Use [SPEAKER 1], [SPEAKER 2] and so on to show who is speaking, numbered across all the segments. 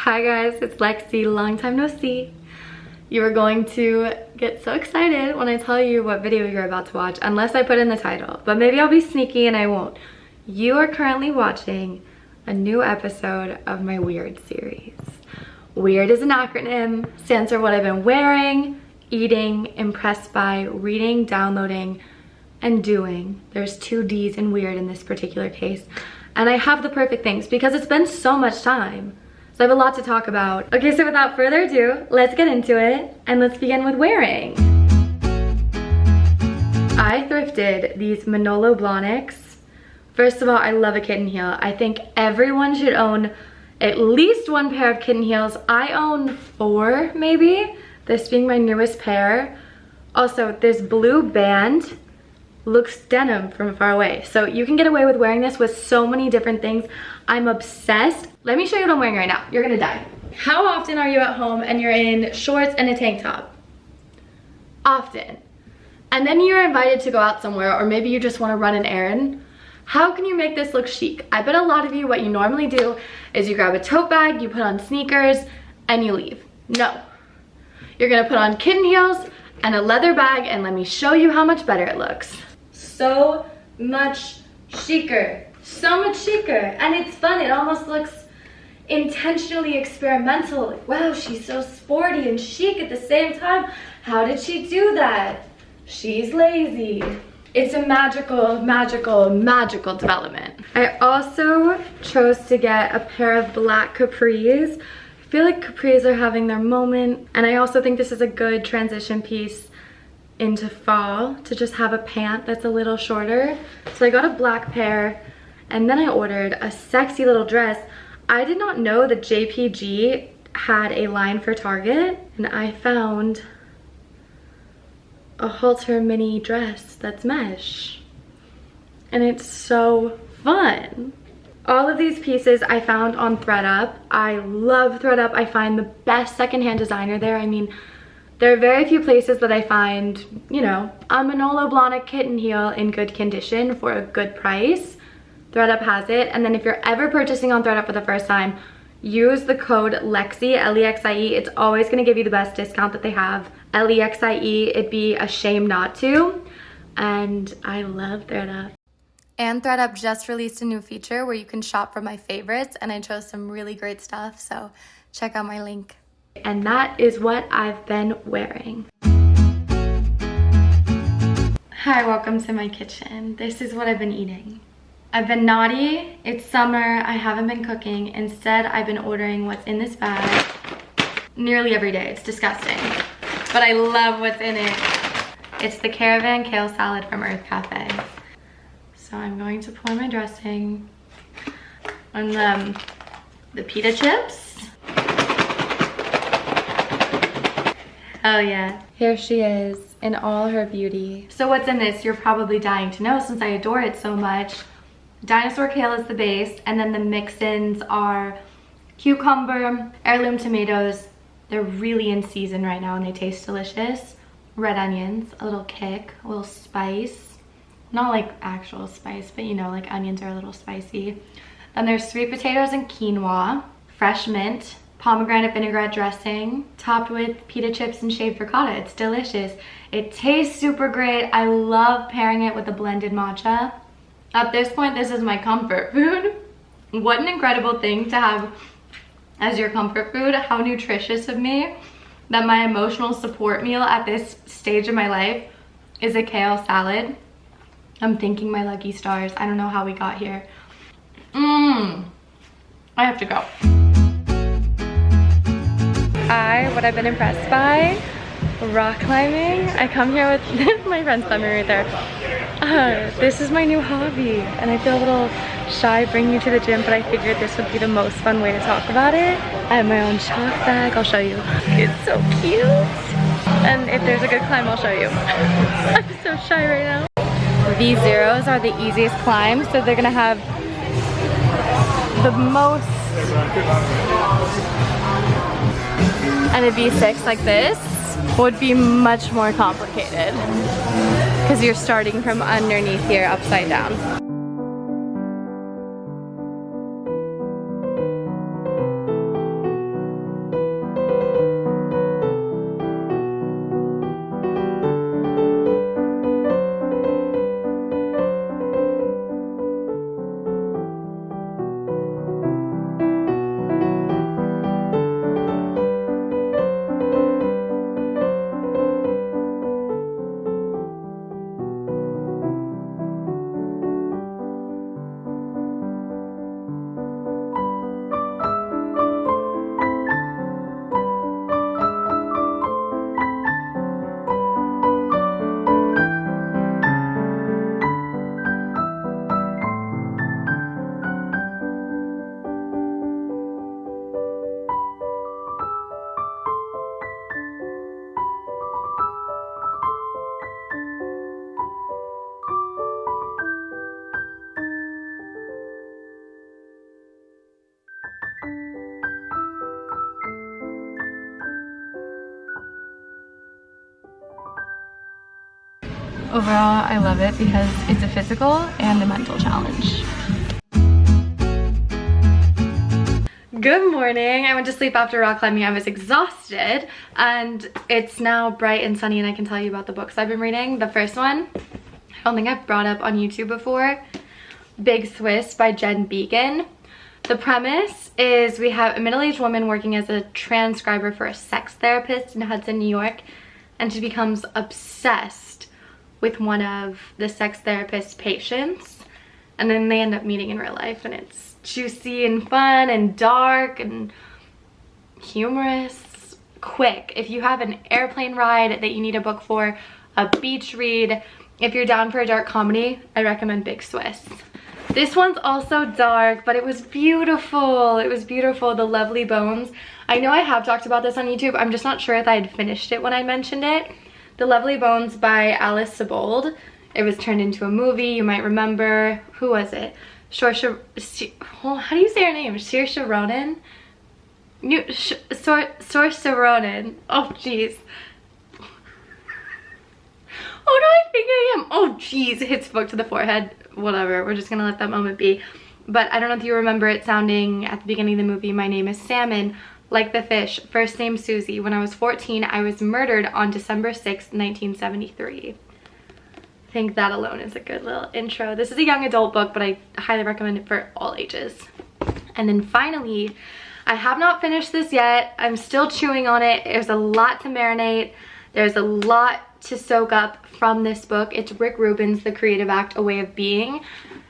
[SPEAKER 1] Hi guys, it's Lexi, long time no see. You are going to get so excited when I tell you what video you're about to watch, unless I put in the title, but maybe I'll be sneaky and I won't. You are currently watching a new episode of my Weird series. Weird is an acronym, stands for what I've been wearing, eating, impressed by, reading, downloading, and doing. There's 2 D's in weird in this particular case. And I have the perfect things because it's been so much time. So I have a lot to talk about. Okay, so without further ado, let's get into it and let's begin with wearing. I thrifted these Manolo Blahniks. First of all, I love a kitten heel. I think everyone should own at least 1 pair of kitten heels. I own 4 maybe, this being my newest pair. Also, this blue band looks denim from far away. So you can get away with wearing this with so many different things. I'm obsessed. Let me show you what I'm wearing right now. You're gonna die. How often are you at home and you're in shorts and a tank top? Often. And then you're invited to go out somewhere, or maybe you just wanna run an errand. How can you make this look chic? I bet a lot of you, what you normally do is you grab a tote bag, you put on sneakers, and you leave. No. You're gonna put on kitten heels and a leather bag, and let me show you how much better it looks. So much chicer, so much chicer, and it's fun. It almost looks intentionally experimental. Like, wow, she's so sporty and chic at the same time. How did she do that? She's lazy. It's a magical, magical, magical development. I also chose to get a pair of black capris. I feel like capris are having their moment, and I also think this is a good transition piece into fall to just have a pant that's a little shorter. So I got a black pair, and then I ordered a sexy little dress. I did not know that JPG had a line for Target, and I found a halter mini dress that's mesh, and it's so fun. All of these pieces I found on ThredUp. I love ThredUp. I find the best secondhand designer there. I mean, there are very few places that I find, you know, a Manolo Blahnik kitten heel in good condition for a good price. ThredUp has it. And then if you're ever purchasing on ThredUp for the first time, use the code LEXIE, L-E-X-I-E. It's always gonna give you the best discount that they have. L-E-X-I-E, it'd be a shame not to. And I love ThredUp. And ThredUp just released a new feature where you can shop for my favorites, and I chose some really great stuff, so check out my link. And that is what I've been wearing. Hi, welcome to my kitchen. This is what I've been eating. I've been naughty. It's summer. I haven't been cooking. Instead, I've been ordering what's in this bag nearly every day. It's disgusting, but I love what's in it. It's the Caravan Kale Salad from Earth Cafe. So I'm going to pour my dressing on the pita chips. Oh yeah, here she is in all her beauty. So what's in this? You're probably dying to know since I adore it so much. Dinosaur kale is the base, and then the mix-ins are cucumber, heirloom tomatoes. They're really in season right now and they taste delicious. Red onions, a little kick, a little spice. Not like actual spice, but you know, like onions are a little spicy. Then there's sweet potatoes and quinoa, fresh mint, pomegranate vinaigrette dressing, topped with pita chips and shaved ricotta. It's delicious. It tastes super great. I love pairing it with a blended matcha. At this point, this is my comfort food. What an incredible thing to have as your comfort food. How nutritious of me that my emotional support meal at this stage of my life is a kale salad. I'm thanking my lucky stars. I don't know how we got here. I have to go. What I've been impressed by, rock climbing. I come here with my friend's climbing right there. This is my new hobby, and I feel a little shy bringing you to the gym, but I figured this would be the most fun way to talk about it. I have my own chalk bag. I'll show you. It's so cute. And if there's a good climb, I'll show you. I'm so shy right now. These zeros are the easiest climbs, so they're gonna have the most. And a V6 like this would be much more complicated because you're starting from underneath here upside down. Overall, I love it because it's a physical and a mental challenge. Good morning. I went to sleep after rock climbing. I was exhausted and it's now bright and sunny and I can tell you about the books I've been reading. The first one, I don't think I've brought up on YouTube before, Big Swiss by Jen Beagin. The premise is we have a middle-aged woman working as a transcriber for a sex therapist in Hudson, New York, and she becomes obsessed with one of the sex therapist's patients, and then they end up meeting in real life, and it's juicy and fun and dark and humorous, quick. If you have an airplane ride that you need a book for, a beach read, if you're down for a dark comedy, I recommend Big Swiss. This one's also dark, but it was beautiful. It was beautiful. The Lovely Bones. I know I have talked about this on YouTube. I'm just not sure if I had finished it when I mentioned it. The Lovely Bones by Alice Sebold. It was turned into a movie. You might remember. Who was it? Saoirse, how do you say her name? Saoirse Ronan? Saoirse Ronan. Oh, jeez. Who do I think I am? Oh, jeez. Hits book to the forehead. Whatever. We're just gonna let that moment be. But I don't know if you remember it sounding at the beginning of the movie, my name is Salmon, like the fish, first name Susie. When I was 14, I was murdered on December 6th, 1973. I think that alone is a good little intro. This is a young adult book, but I highly recommend it for all ages. And then finally, I have not finished this yet. I'm still chewing on it. There's a lot to marinate. There's a lot to soak up from this book. It's Rick Rubin's The Creative Act, A Way of Being.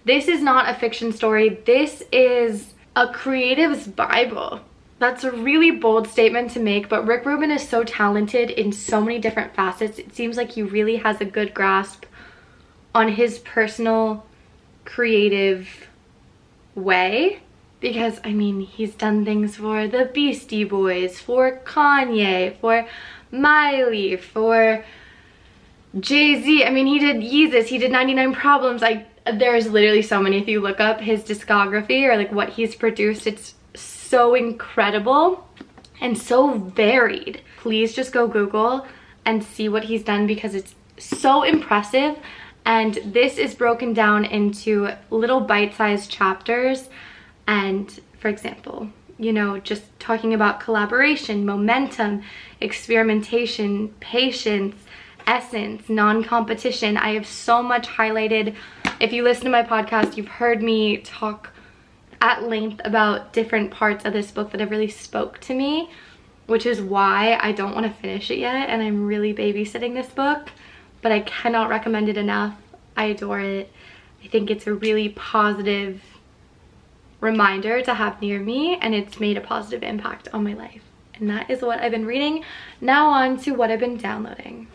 [SPEAKER 1] This is not a fiction story. This is a creative's Bible. That's a really bold statement to make, but Rick Rubin is so talented in so many different facets. It seems like he really has a good grasp on his personal creative way, because I mean, he's done things for the Beastie Boys, for Kanye, for Miley, for Jay-Z. I mean, he did Yeezus, he did 99 Problems. There's literally so many. If you look up his discography or like what he's produced, it's so incredible and so varied. Please just go Google and see what he's done because it's so impressive. And this is broken down into little bite-sized chapters. And for example, you know, just talking about collaboration, momentum, experimentation, patience, essence, non-competition. I have so much highlighted. If you listen to my podcast, you've heard me talk at length about different parts of this book that have really spoke to me, which is why I don't want to finish it yet, and I'm really babysitting this book, but I cannot recommend it enough. I adore it. I think it's a really positive reminder to have near me, and it's made a positive impact on my life. And that is what I've been reading. Now on to what I've been downloading.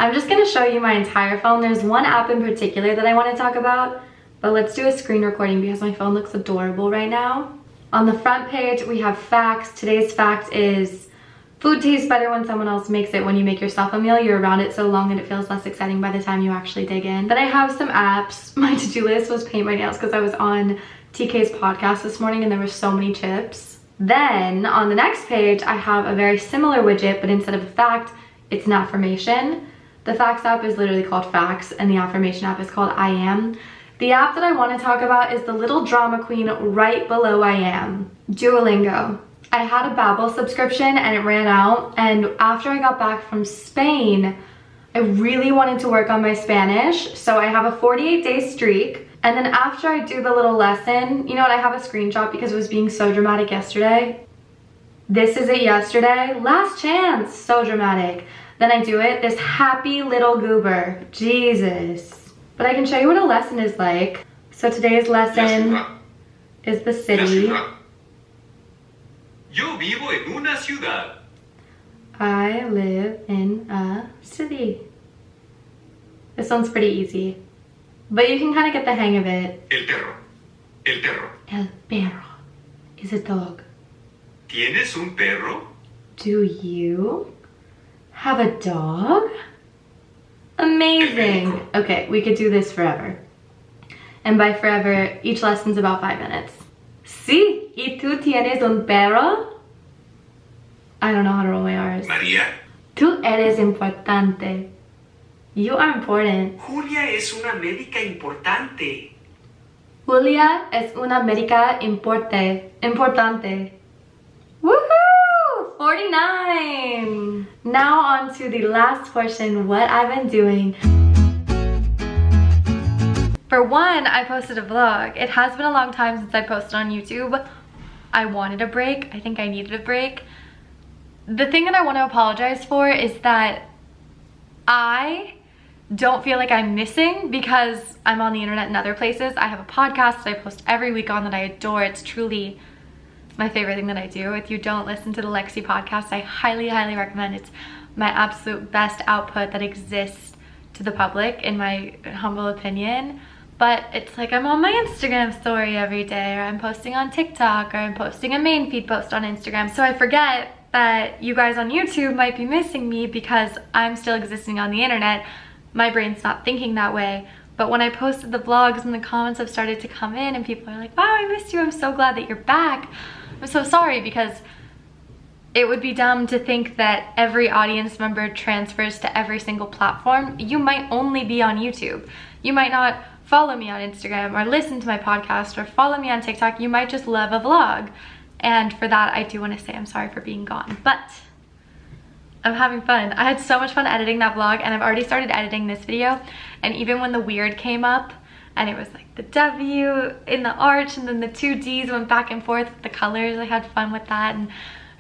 [SPEAKER 1] I'm just going to show you my entire phone. There's one app in particular that I want to talk about, but let's do a screen recording because my phone looks adorable right now. On the front page, we have facts. Today's fact is food tastes better when someone else makes it. When you make yourself a meal, you're around it so long that it feels less exciting by the time you actually dig in. Then I have some apps. My to-do list was paint my nails because I was on TK's podcast this morning and there were so many chips. Then on the next page, I have a very similar widget, but instead of a fact, it's an affirmation. The facts app is literally called Facts and the affirmation app is called I Am. The app that I want to talk about is the little drama queen right below I Am, Duolingo. I had a Babbel subscription and it ran out, and after I got back from Spain, I really wanted to work on my Spanish, so I have a 48-day streak. And then after I do the little lesson, you know what, I have a screenshot because it was being so dramatic yesterday. This is it yesterday. Last chance. So dramatic. Then I do it. This happy little goober. Jesus. But I can show you what a lesson is like. So today's lesson is the city.
[SPEAKER 2] Yo vivo en una ciudad.
[SPEAKER 1] I live in a city. This one's pretty easy. But you can kind of get the hang of it.
[SPEAKER 2] El perro. El perro.
[SPEAKER 1] El perro is a dog.
[SPEAKER 2] ¿Tienes un perro?
[SPEAKER 1] Do you have a dog? Amazing. Okay, we could do this forever. And by forever, each lesson's about 5 minutes. Sí, ¿y tú tienes un perro? I don't know how to roll my R's.
[SPEAKER 2] María.
[SPEAKER 1] Tú eres importante. You are important.
[SPEAKER 3] Julia es una médica importante.
[SPEAKER 1] Julia es una médica importante. Woohoo! 49! Now on to the last portion, what I've been doing. For one, I posted a vlog. It has been a long time since I posted on YouTube. I wanted a break. I think I needed a break. The thing that I want to apologize for is that I don't feel like I'm missing because I'm on the internet and other places. I have a podcast that I post every week on that I adore. It's truly my favorite thing that I do. If you don't listen to the Lexi podcast, I highly, highly recommend it. It's my absolute best output that exists to the public, in my humble opinion. But it's like I'm on my Instagram story every day, or I'm posting on TikTok, or I'm posting a main feed post on Instagram. So I forget that you guys on YouTube might be missing me because I'm still existing on the internet. My brain's not thinking that way. But when I posted the vlogs and the comments have started to come in and people are like, wow, I missed you. I'm so glad that you're back. I'm so sorry, because it would be dumb to think that every audience member transfers to every single platform. You might only be on YouTube. You might not follow me on Instagram or listen to my podcast or follow me on TikTok. You might just love a vlog. And for that, I do want to say I'm sorry for being gone. But I'm having fun. I had so much fun editing that vlog, and I've already started editing this video. And even when the weird came up and it was like the W in the arch and then the two Ds went back and forth with the colors, I had fun with that. And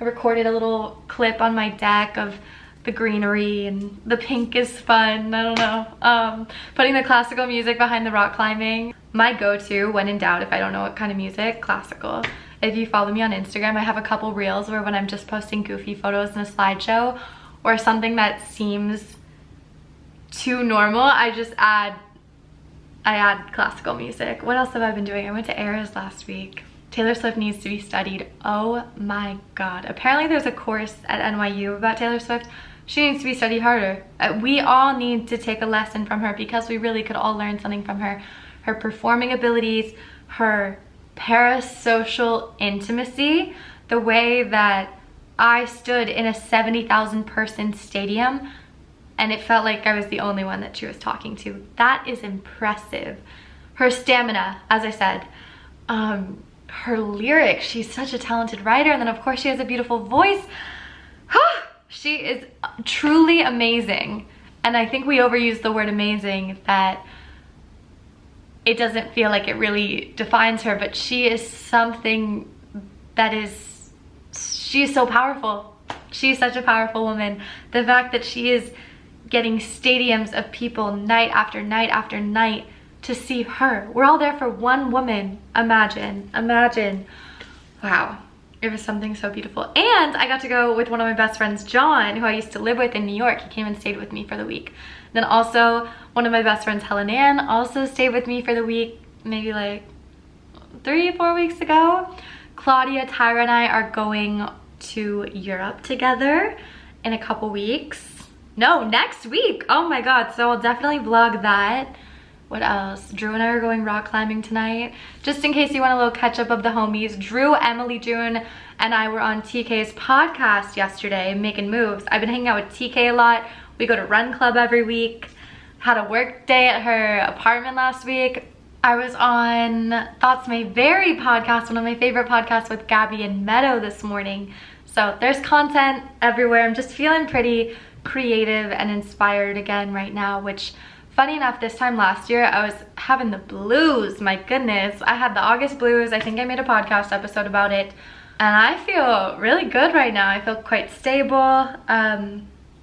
[SPEAKER 1] I recorded a little clip on my deck of the greenery, and the pink is fun. I don't know. Putting the classical music behind the rock climbing. My go-to when in doubt, if I don't know what kind of music, classical. If you follow me on Instagram, I have a couple reels where when I'm just posting goofy photos in a slideshow or something that seems too normal, I add classical music. What else have I been doing? I went to Eras last week. Taylor Swift needs to be studied. Oh my God. Apparently there's a course at NYU about Taylor Swift. She needs to be studied harder. We all need to take a lesson from her, because we really could all learn something from her. Her performing abilities, her parasocial intimacy, the way that I stood in a 70,000 person stadium and it felt like I was the only one that she was talking to. That is impressive. Her stamina, as I said, her lyrics, she's such a talented writer, and then of course she has a beautiful voice. She is truly amazing. And I think we overuse the word amazing, that it doesn't feel like it really defines her, but she is something that is, she is so powerful. She's such a powerful woman. The fact that she is getting stadiums of people night after night after night to see her. We're all there for one woman. Imagine. Wow. It was something so beautiful. And I got to go with one of my best friends, John, who I used to live with in New York. He came and stayed with me for the week. Then also one of my best friends, Helen Ann, also stayed with me for the week, maybe like 3-4 weeks ago. Claudia, Tyra, and I are going to Europe together in a couple weeks. No, next week. Oh my God. So I'll definitely vlog that. What else? Drew and I are going rock climbing tonight. Just in case you want a little catch up of the homies, Drew, Emily, June, and I were on TK's podcast yesterday, Making Moves. I've been hanging out with TK a lot. We go to Run Club every week. Had a work day at her apartment last week. I was on Thoughts May Vary podcast, one of my favorite podcasts, with Gabby and Meadow this morning. So there's content everywhere. I'm just feeling pretty creative and inspired again right now, which, funny enough, this time last year I was having the blues. My goodness, I had the August blues. I think I made a podcast episode about it, and I feel really good right now. I feel quite stable.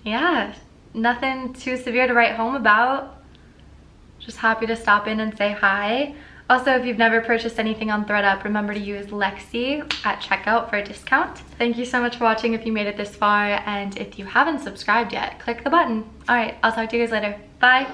[SPEAKER 1] Yeah, nothing too severe to write home about. Just happy to stop in and say hi. Also, if you've never purchased anything on ThredUp, remember to use Lexi at checkout for a discount. Thank you so much for watching if you made it this far, and if you haven't subscribed yet, click the button. All right, I'll talk to you guys later. Bye.